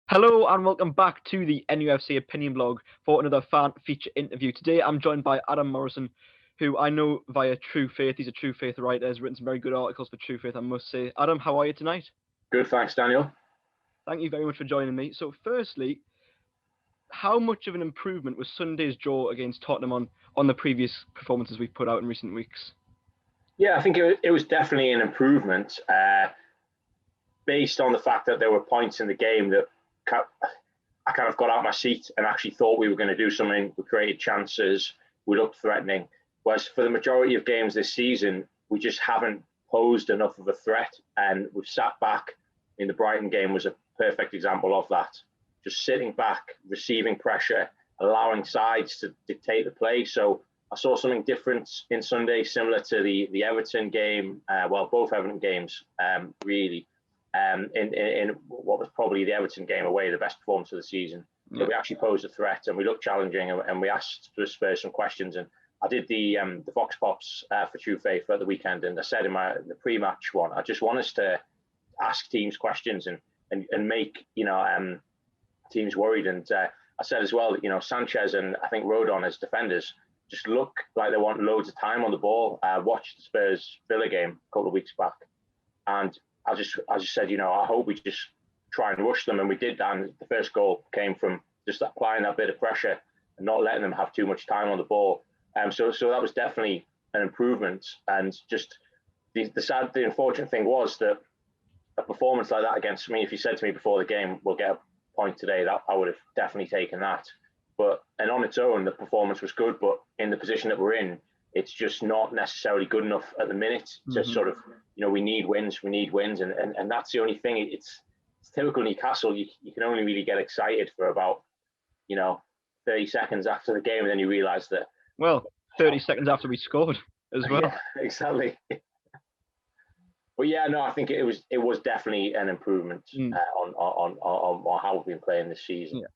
Hello and welcome back to the NUFC Opinion Blog for another fan feature interview. Today I'm joined by Adam Morrison, who I know via True Faith. He's a True Faith writer, has written some very good articles for True Faith, I must say. Adam, how are you tonight? Good, thanks, Daniel. Thank you very much for joining me. So firstly, how much of an improvement was Sunday's draw against Tottenham on the previous performances we've put out in recent weeks? Yeah, I think it was definitely an improvement based on the fact that there were points in the game that I kind of got out of my seat and actually thought we were going to do something. We created chances, we looked threatening. Whereas for the majority of games this season, we just haven't posed enough of a threat, and we've sat back. In the Brighton game was a perfect example of that. Just sitting back, receiving pressure, allowing sides to dictate the play. So I saw something different in Sunday, similar to the Everton game. Both Everton games, really. In what was probably the Everton game away, the best performance of the season. Yeah. So we actually posed a threat and we looked challenging, and we asked the Spurs some questions. And I did the Vox Pops for True Faith at the weekend, and I said in the pre-match one, I just want us to ask teams questions and make teams worried. And I said as well that Sanchez and I think Rodon as defenders just look like they want loads of time on the ball. I watched the Spurs Villa game a couple of weeks back, and I just said, I hope we just try and rush them, and we did that. And the first goal came from just applying that bit of pressure and not letting them have too much time on the ball. So that was definitely an improvement. And just the unfortunate thing was that a performance like that against me, if you said to me before the game, we'll get a point today, that I would have definitely taken that. And on its own, the performance was good, but in the position that we're in, it's just not necessarily good enough at the minute to sort of, we need wins, and that's the only thing. It's typical Newcastle. You can only really get excited for about 30 seconds after the game, and then you realise that. Well, 30 seconds after we scored as well. Yeah, exactly. But yeah, no, I think it was definitely an improvement on how we've been playing this season. Yeah.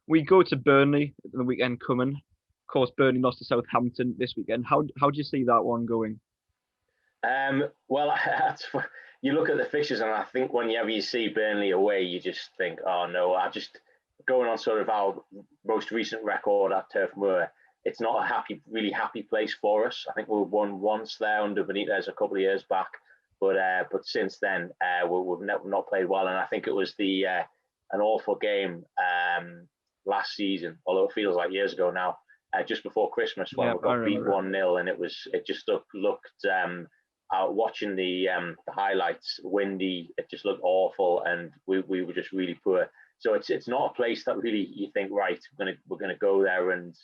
We go to Burnley the weekend coming. Of course, Burnley lost to Southampton this weekend. How do you see that one going? You look at the fixtures, and I think whenever you see Burnley away, you just think, oh no, going on sort of our most recent record at Turf Moor, it's not a really happy place for us. I think we won once there under Benitez a couple of years back, but since then we've not played well, and I think it was an awful game last season, although it feels like years ago now. Just before Christmas when we got beat 1-0, and it just looked watching the highlights, windy, it just looked awful, and we were just really poor. So it's not a place that really you think, right, we're gonna go there and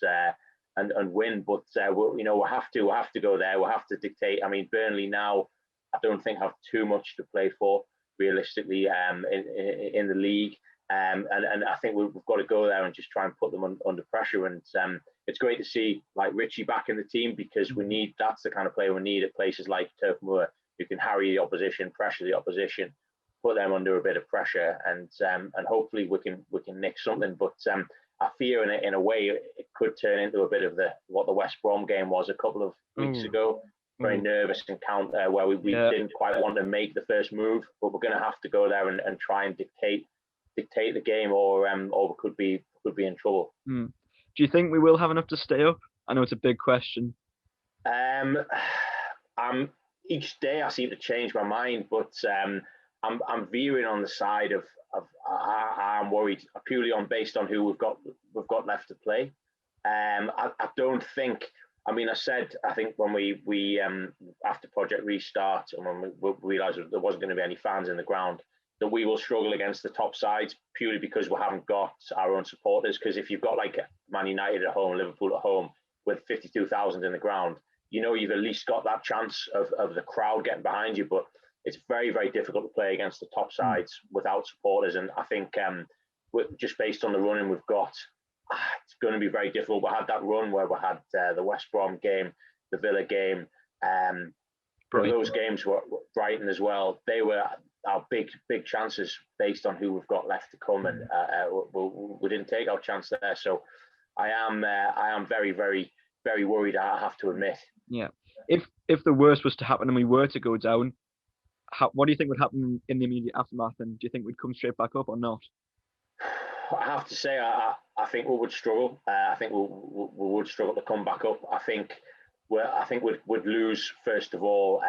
win, but we'll have to go there. We'll have to dictate. I mean, Burnley now, I don't think have too much to play for realistically in the league. And I think we've got to go there and just try and put them under pressure. And it's great to see like Richie back in the team, because that's the kind of player we need at places like Turf Moor, who can harry the opposition, pressure the opposition, put them under a bit of pressure, and hopefully we can nick something. But I fear in a way it could turn into a bit of what the West Brom game was a couple of weeks ago. Very nervous encounter where we didn't quite want to make the first move, but we're going to have to go there and try and dictate the game, or we could be in trouble. Do you think we will have enough to stay up? I know it's a big question. Each day I seem to change my mind, but I'm veering on the side of I'm worried purely based on who we've got left to play. I don't think. I mean, I think when we after Project Restart, and when we realised there wasn't going to be any fans in the ground, that we will struggle against the top sides purely because we haven't got our own supporters. Because if you've got like Man United at home, Liverpool at home, with 52,000 in the ground, you've at least got that chance of the crowd getting behind you. But it's very, very difficult to play against the top sides without supporters. And I think just based on the running we've got, it's going to be very difficult. We had that run where we had the West Brom game, the Villa game, those games were Brighton as well. They were our big chances based on who we've got left to come, and we didn't take our chance there. So I am very, very, very worried, I have to admit. Yeah. If the worst was to happen and we were to go down, what do you think would happen in the immediate aftermath? And do you think we'd come straight back up or not? I have to say, I think we would struggle. I think we would struggle to come back up. I think we'd lose, first of all,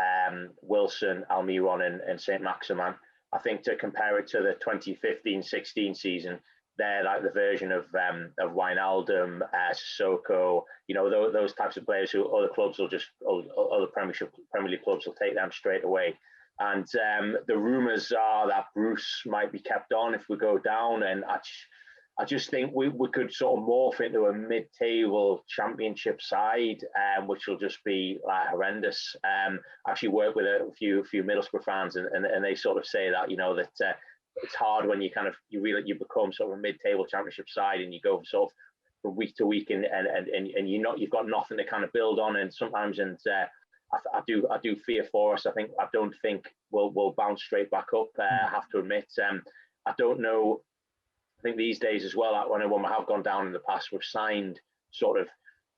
Wilson, Almiron, and St. Maximin. I think to compare it to the 2015-16 season, they're like the version of Wijnaldum, Sissoko, those types of players who other clubs will just, other Premier League clubs will take them straight away. And the rumours are that Bruce might be kept on if we go down, and I just think we could sort of morph into a mid-table championship side, which will just be like horrendous. I actually work with a few Middlesbrough fans, and they sort of say that that it's hard when you become sort of a mid-table championship side, and you go sort of from week to week, and you've got nothing to kind of build on, and sometimes I do fear for us. I don't think we'll bounce straight back up. I have to admit, I don't know. I think these days as well, when we have gone down in the past, we've signed sort of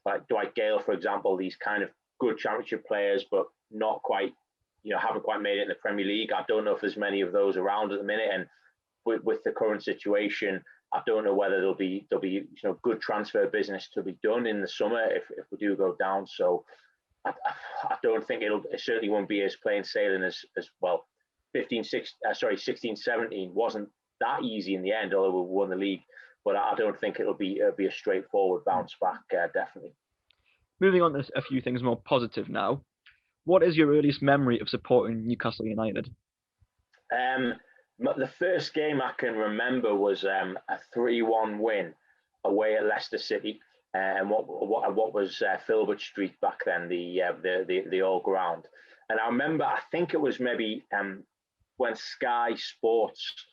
like Dwight Gale, for example, these kind of good championship players, but not quite, haven't quite made it in the Premier League. I don't know if there's many of those around at the minute, and with the current situation, I don't know whether there'll be good transfer business to be done in the summer if we do go down. So I don't think it certainly won't be as plain sailing as well. 16-17 wasn't that easy in the end, although we won the league. But I don't think it'll be a straightforward bounce back. Definitely. Moving on to a few things more positive now. What is your earliest memory of supporting Newcastle United? The first game I can remember was a 3-1 win away at Leicester City, and what was Filbert Street back then, the old ground. And I remember, I think it was maybe when Sky Sports,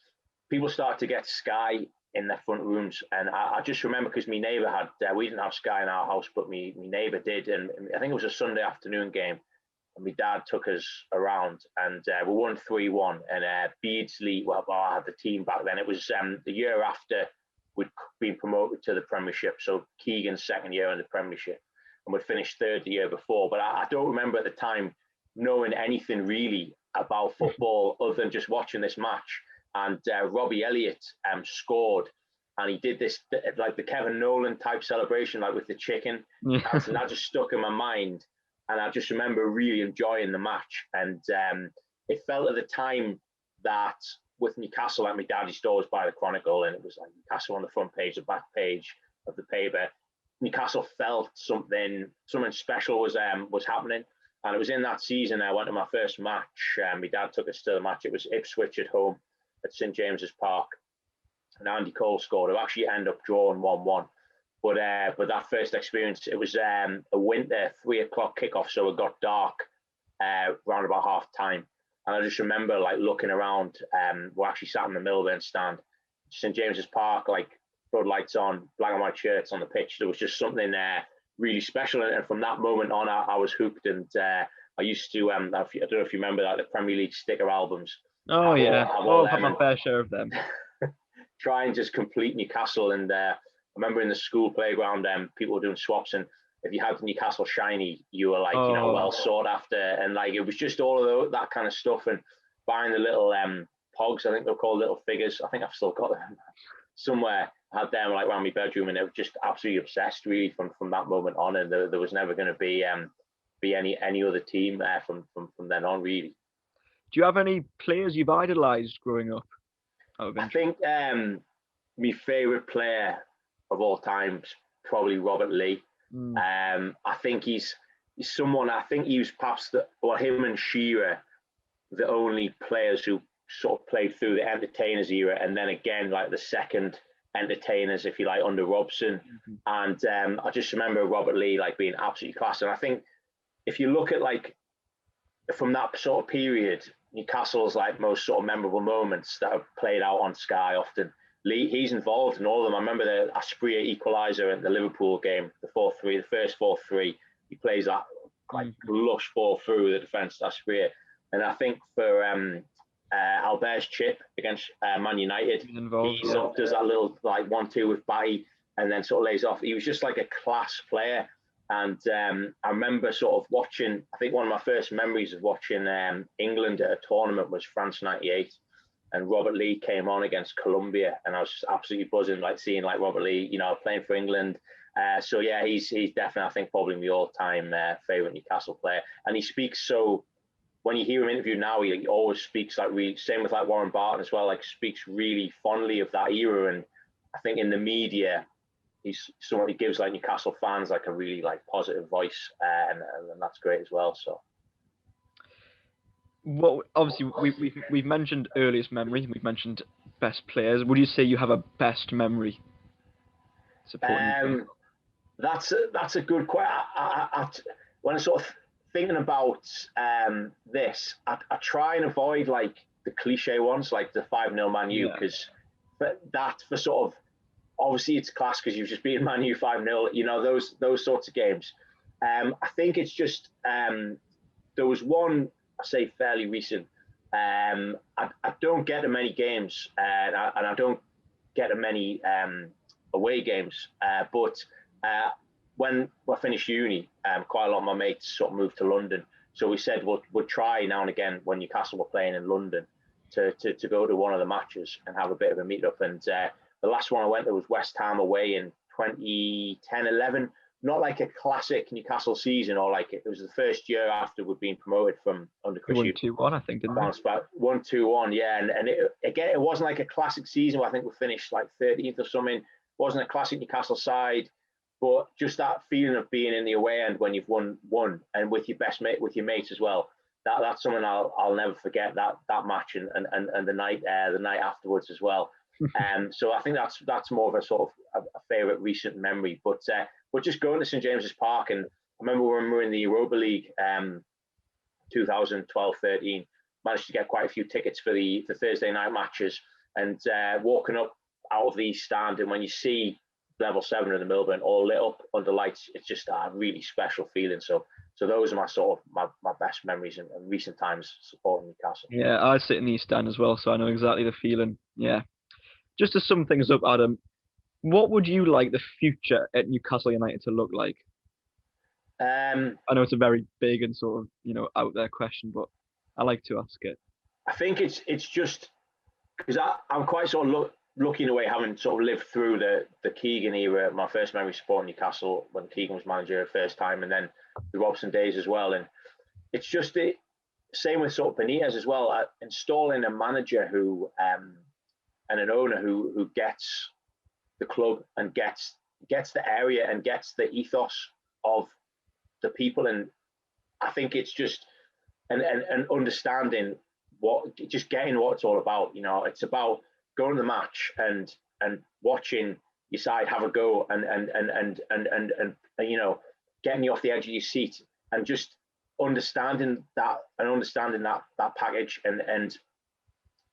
people started to get Sky in their front rooms, and I just remember because my neighbour had, we didn't have Sky in our house, but my neighbour did, and I think it was a Sunday afternoon game, and my dad took us around, and we won 3-1, and Beardsley, I had the team back then. It was the year after we'd been promoted to the Premiership, so Keegan's second year in the Premiership, and we'd finished third the year before, but I don't remember at the time knowing anything really about football other than just watching this match. And Robbie Elliott scored, and he did this like the Kevin Nolan type celebration, like with the chicken. And that just stuck in my mind, and I just remember really enjoying the match. And it felt at the time that with Newcastle, like my dad used to always buy the Chronicle, and it was like Newcastle on the front page, the back page of the paper. Newcastle felt something special was happening, and it was in that season I went to my first match. My dad took us to the match. It was Ipswich at home at St James's Park, and Andy Cole scored. It actually ended up drawing 1-1. But that first experience, it was a winter 3:00 kickoff, so it got dark around about half time. And I just remember like looking around. We're actually sat in the Millburn stand, St James's Park, like floodlights on, black and white shirts on the pitch. There was just something really special, and from that moment on, I was hooked. And I used to, I don't know if you remember that, the Premier League sticker albums. Oh yeah, I've had my fair share of them. Try and just complete Newcastle, and I remember in the school playground, people were doing swaps, and if you had the Newcastle shiny, you were like, well sought after, and like it was just all of that kind of stuff, and buying the little pogs, I think they're called, little figures. I think I've still got them somewhere. I had them like around my bedroom, and it was just absolutely obsessed really from that moment on, and there was never going to be any other team from then on really. Do you have any players you've idolised growing up? I think my favourite player of all time is probably Robert Lee. I think he's someone. I think he was perhaps him and Shearer, the only players who sort of played through the entertainers era, and then again like the second entertainers, if you like, under Robson. And I just remember Robert Lee like being absolutely class. And I think if you look at like from that sort of period, Newcastle's like most sort of memorable moments that have played out on Sky often, he's involved in all of them. I remember the Asprilla equaliser in the Liverpool game, the 4-3, the first 4-3. He plays that like lush ball through the defence, Asprilla. And I think for Albert's chip against Man United, he sort of does that little like 1-2 with Batty, and then sort of lays off. He was just like a class player. And I remember sort of watching, I think one of my first memories of watching England at a tournament was France 98. and Robert Lee came on against Colombia, and I was just absolutely buzzing, like seeing like Robert Lee, playing for England. So yeah, he's definitely, I think, probably my all-time favorite Newcastle player, and he speaks so. When you hear him interviewed now, he always speaks like really. Same with like Warren Barton as well. Like speaks really fondly of that era, and I think in the media, he's someone who gives like Newcastle fans like a really like positive voice, and that's great as well. So. Well, obviously we've mentioned earliest memory. We've mentioned best players. Would you say you have a best memory supporting? That's a good question. When I'm sort of thinking about this, I try and avoid like the cliche ones, like the 5-0 Man U, because that for sort of obviously it's class because you've just beaten Man U 5-0. Those sorts of games. I think it's just there was one, I say fairly recent. I don't get to many games, and I don't get to many away games. But when I finished uni, quite a lot of my mates sort of moved to London. So we said we'll try now and again when Newcastle were playing in London to go to one of the matches and have a bit of a meet up. And the last one I went to was West Ham away in 2010-11. Not like a classic Newcastle season, or like it was the first year after we'd been promoted from under Chris. 1-2-1, I think, didn't it? 1-2-1, yeah. And it wasn't like a classic season where I think we finished like 13th or something. It wasn't a classic Newcastle side, but just that feeling of being in the away end when you've won, and with your best mate, with your mates as well. That's something I'll never forget. That match and the night afterwards as well. So I think that's more of a sort of a favourite recent memory. But just going to St James's Park, and I remember when we were in the Europa League 2012-13, managed to get quite a few tickets for the Thursday night matches, and walking up out of the stand, and when you see level 7 of the Milburn all lit up under lights, it's just a really special feeling. So those are my sort of my best memories in recent times supporting Newcastle. Yeah, I sit in the East Stand as well, so I know exactly the feeling. Yeah. Just to sum things up, Adam, what would you like the future at Newcastle United to look like? I know it's a very big and sort of, out there question, but I like to ask it. I think it's just because I'm quite sort of lucky in a way, having sort of lived through the Keegan era. My first memory supporting Newcastle when Keegan was manager the first time, and then the Robson days as well. And it's just the same with sort of Benitez as well. Installing a manager who and an owner who gets the club and gets the area and gets the ethos of the people. And I think it's just and understanding just getting what it's all about. It's about going to the match and watching your side have a go and getting you off the edge of your seat, and just understanding that package. And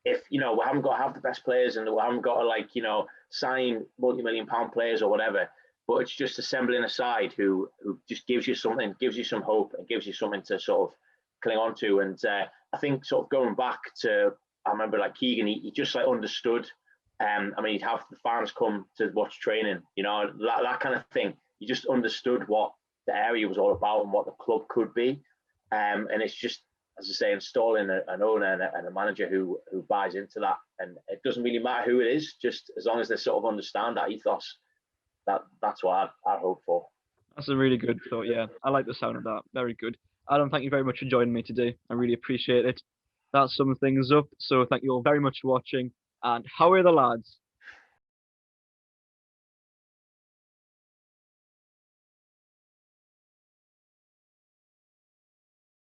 if we haven't got to have the best players, and we haven't got to sign multi-million-pound players or whatever, but it's just assembling a side who just gives you something, gives you some hope, and gives you something to sort of cling on to. And I think sort of going back to, I remember like Keegan, he just like understood. He'd have the fans come to watch training, that kind of thing. He just understood what the area was all about and what the club could be. And it's just, as I say, installing an owner and a manager who buys into that. And it doesn't really matter who it is, just as long as they sort of understand that ethos. That's what I hope for. That's a really good thought. Yeah, I like the sound of that. Very good. Adam, thank you very much for joining me today. I really appreciate it. That sums things up. So thank you all very much for watching. And how are the lads?